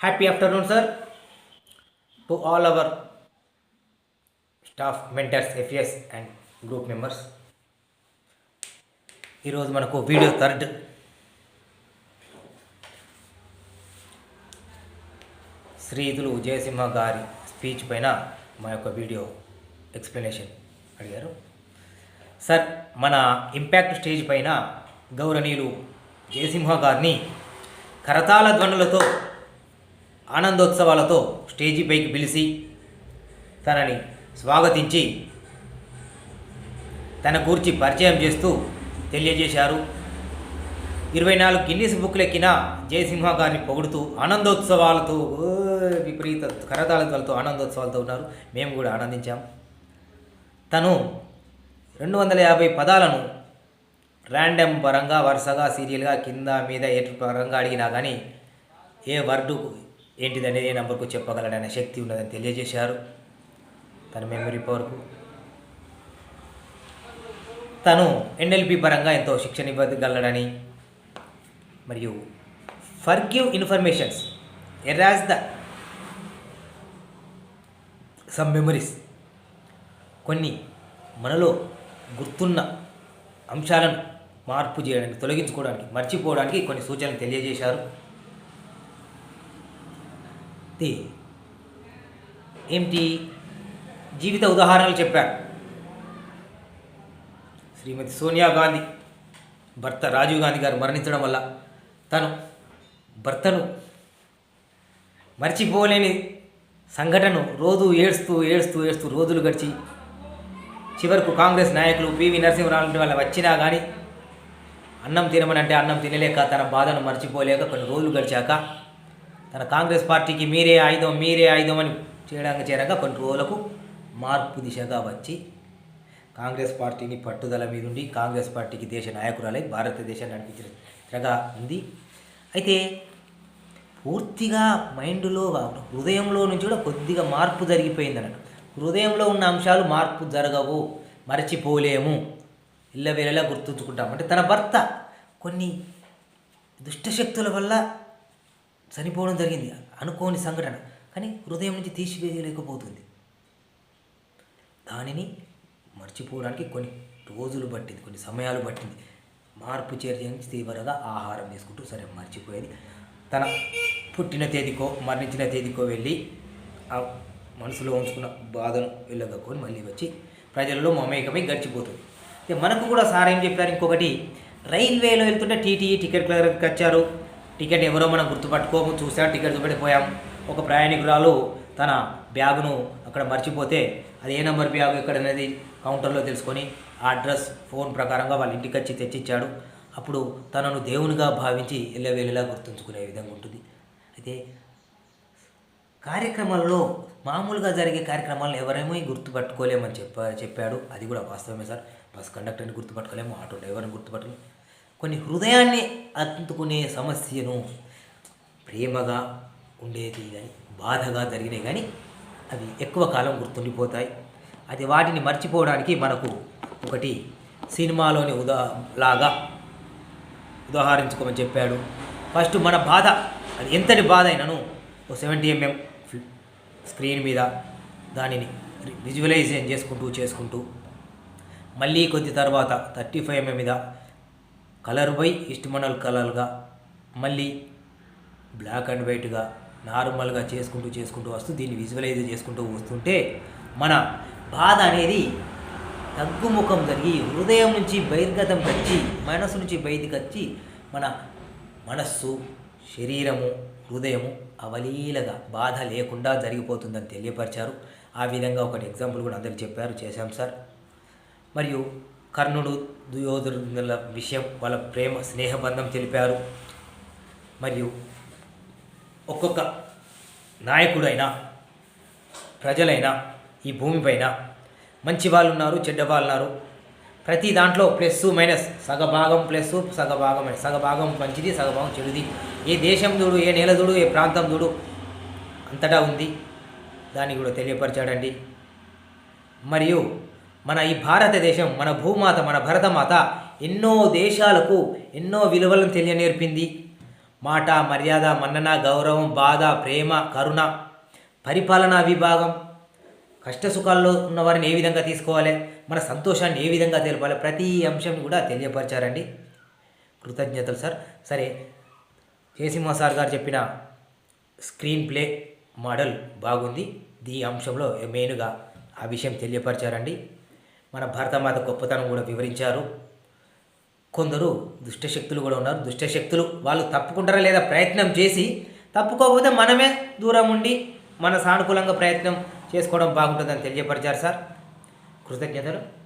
Happy afternoon, sir, to all our staff, mentors, FES and group members. ఈరోజు మనకు video third శ్రీయుతులు Jayasimha గారి speech పైన మా యొక్క వీడియో ఎక్స్ప్లెనేషన్ అడిగారు. సార్, మన ఇంపాక్ట్ స్టేజ్ పైన గౌరవనీయులు జయసింహ గారిని కరతాళ ధ్వనులతో ఆనందోత్సవాలతో స్టేజీపైకి పిలిచి తనని స్వాగతించి తన గురించి పరిచయం చేస్తూ తెలియజేశారు. 24 గిన్నీస్ బుక్లు ఎక్కిన జయసింహ గారిని పొగుడుతూ ఆనందోత్సవాలతో విపరీత కరతాళాలతో ఆనందోత్సవాలతో ఉన్నారు. మేము కూడా ఆనందించాం. తను 250 పదాలను ర్యాండమ్ పరంగా వరుసగా సీరియల్గా కింద మీద ఏ పరంగా అడిగినా కానీ ఏ వర్డు ఏంటిదనేది ఏ నెంబర్కు చెప్పగలడనే శక్తి ఉన్నదని తెలియజేశారు. తన మెమరీ పవర్కు తను ఎన్ఎల్పి పరంగా ఎంతో శిక్షణ ఇవ్వగలడని మరియు forgive informations erase the some memories, కొన్ని మనలో గుర్తున్న అంశాలను మార్పు చేయడానికి, తొలగించుకోవడానికి, మర్చిపోవడానికి కొన్ని సూచనలు తెలియజేశారు. ఏమిటి జీవిత ఉదాహరణలు చెప్పారు. శ్రీమతి సోనియా గాంధీ భర్త రాజీవ్ గాంధీ గారు మరణించడం వల్ల తను భర్తను మర్చిపోలేని సంఘటనను రోజు ఏడుస్తూ రోజులు గడిచి చివరకు కాంగ్రెస్ నాయకులు పివి నరసింహరావు వల్ల వచ్చినా కానీ అన్నం తినమని అంటే అన్నం తినలేక తన బాధను మర్చిపోలేక కొన్ని రోజులు గడిచాక తన కాంగ్రెస్ పార్టీకి మీరే ఆయుధం అని చేయడానికి చేరాక కొన్ని రోజులకు మార్పు దిశగా వచ్చి కాంగ్రెస్ పార్టీని పట్టుదల మీదుండి కాంగ్రెస్ పార్టీకి దేశ నాయకురాలై భారతదేశాన్ని నడిపించిన దిశగా ఉంది. అయితే పూర్తిగా మైండ్లో హృదయంలో నుంచి కూడా కొద్దిగా మార్పు జరిగిపోయింది అన్నట్టు. హృదయంలో ఉన్న అంశాలు మార్పు జరగవు, మరచిపోలేము, ఇళ్ళవేళలా గుర్తుంచుకుంటాం. అంటే తన భర్త కొన్ని దుష్టశక్తుల వల్ల చనిపోవడం జరిగింది, అనుకోని సంఘటన, కానీ హృదయం నుంచి తీసివేయలేకపోతుంది. దానిని మర్చిపోవడానికి కొన్ని రోజులు పట్టింది, కొన్ని సమయాలు పట్టింది. మార్పు చేర్చడానికి తీవ్రంగా ఆహారం తీసుకుంటూ సరే మర్చిపోయేది. తన పుట్టిన తేదీకో మరణించిన తేదీకో వెళ్ళి ఆ మనసులో ఉంచుకున్న బాధను వెళ్ళగక్కొని మళ్ళీ వచ్చి ప్రజలలో మమేకమై గడిచిపోతుంది. మనకు కూడా సార్ ఏం చెప్పారు, ఇంకొకటి రైల్వేలో వెళ్తుంటే టీటీఈ టికెట్ క్లర్కి వచ్చారు. టికెట్ ఎవరో మనం గుర్తుపట్టుకోము, చూసాం, టికెట్ చూపెట్టిపోయాం. ఒక ప్రయాణికురాలు తన బ్యాగును అక్కడ మర్చిపోతే అది ఏ నెంబర్ బ్యాగు ఎక్కడనేది కౌంటర్లో తెలుసుకొని ఆ అడ్రస్ ఫోన్ ప్రకారంగా వాళ్ళ ఇంటికి వచ్చి తెచ్చిచ్చాడు. అప్పుడు తనను దేవునిగా భావించి ఎల్లవేళలా గుర్తుంచుకునే విధంగా ఉంటుంది. అయితే కార్యక్రమాల్లో మామూలుగా జరిగే కార్యక్రమాలను ఎవరేమో గుర్తుపట్టుకోలేమని చెప్పాడు. అది కూడా వాస్తవమే సార్. బస్ కండక్టర్ని గుర్తుపట్టుకోలేము, ఆటో డ్రైవర్ని గుర్తుపట్టలేము. కొన్ని హృదయాన్ని అందుకునే సమస్యను ప్రేమగా ఉండేది కానీ బాధగా జరిగినాయి కానీ అవి ఎక్కువ కాలం గుర్తుండిపోతాయి. అది వాటిని మర్చిపోవడానికి మనకు ఒకటి సినిమాలోని లాగా ఉదాహరించుకోమని చెప్పాడు. ఫస్ట్ మన బాధ, అది ఎంతటి బాధ అయినను 70 mm స్క్రీన్ మీద దానిని విజువలైజేషన్ చేసుకుంటూ మళ్ళీ కొద్ది తర్వాత 35 mm మీద కలర్ బై ఇష్టమనల్ కలర్గా మళ్ళీ బ్లాక్ అండ్ వైట్గా నార్మల్గా చేసుకుంటూ వస్తూ దీన్ని విజువలైజ్ చేసుకుంటూ వస్తుంటే మన బాధ అనేది తగ్గుముఖం జరిగి హృదయం నుంచి బహిర్గతం వచ్చి మనసు నుంచి బయటికి వచ్చి మన మనస్సు, శరీరము, హృదయము అవలీలగా బాధ లేకుండా జరిగిపోతుందని తెలియపరిచారు. ఆ విధంగా ఒకటి ఎగ్జాంపుల్ కూడా అందరికి చెప్పారు, చేశాం సార్. మరియు కర్ణుడు దుర్యోధనుల విషయం, వాళ్ళ ప్రేమ స్నేహబంధం తెలిపారు. మరియు ఒక్కొక్క నాయకుడైనా ప్రజలైనా ఈ భూమిపైన మంచి వాళ్ళు ఉన్నారు, చెడ్డ వాళ్ళు ఉన్నారు. ప్రతి దాంట్లో ప్లస్ మైనస్, సగభాగం ప్లస్ సగభాగం మైనస్, సగభాగం మంచిది సగభాగం చెడుది. ఏ దేశం చూడు, ఏ నేల చూడు, ఏ ప్రాంతం చూడు అంతటా ఉంది. దాన్ని కూడా తెలియపరిచాడండి. మరియు మన ఈ భారతదేశం, మన భూమాత, మన భరతమాత ఎన్నో దేశాలకు ఎన్నో విలువలను తెలియనేర్పింది. మాట, మర్యాద, మన్నన, గౌరవం, బాధ, ప్రేమ, కరుణ, పరిపాలనా విభాగం, కష్టసుఖాల్లో ఉన్నవారిని ఏ విధంగా తీసుకోవాలి, మన సంతోషాన్ని ఏ విధంగా తెలపాలి, ప్రతి అంశం కూడా తెలియపరిచారండి. కృతజ్ఞతలు సార్. సరే, జయసింహ సార్ గారు చెప్పిన స్క్రీన్ ప్లే మోడల్ బాగుంది. ఈ అంశంలో మెయిన్గా ఆ విషయం తెలియపరిచారండి. మన భారతమాత గొప్పతనం కూడా వివరించారు. కొందరు దుష్టశక్తులు కూడా ఉన్నారు. దుష్టశక్తులు వాళ్ళు తప్పుకుంటారా లేదా ప్రయత్నం చేసి, తప్పుకోకపోతే మనమే దూరం ఉండి మన సానుకూలంగా ప్రయత్నం చేసుకోవడం బాగుంటుందని తెలియపరిచారు సార్. కృతజ్ఞతలు.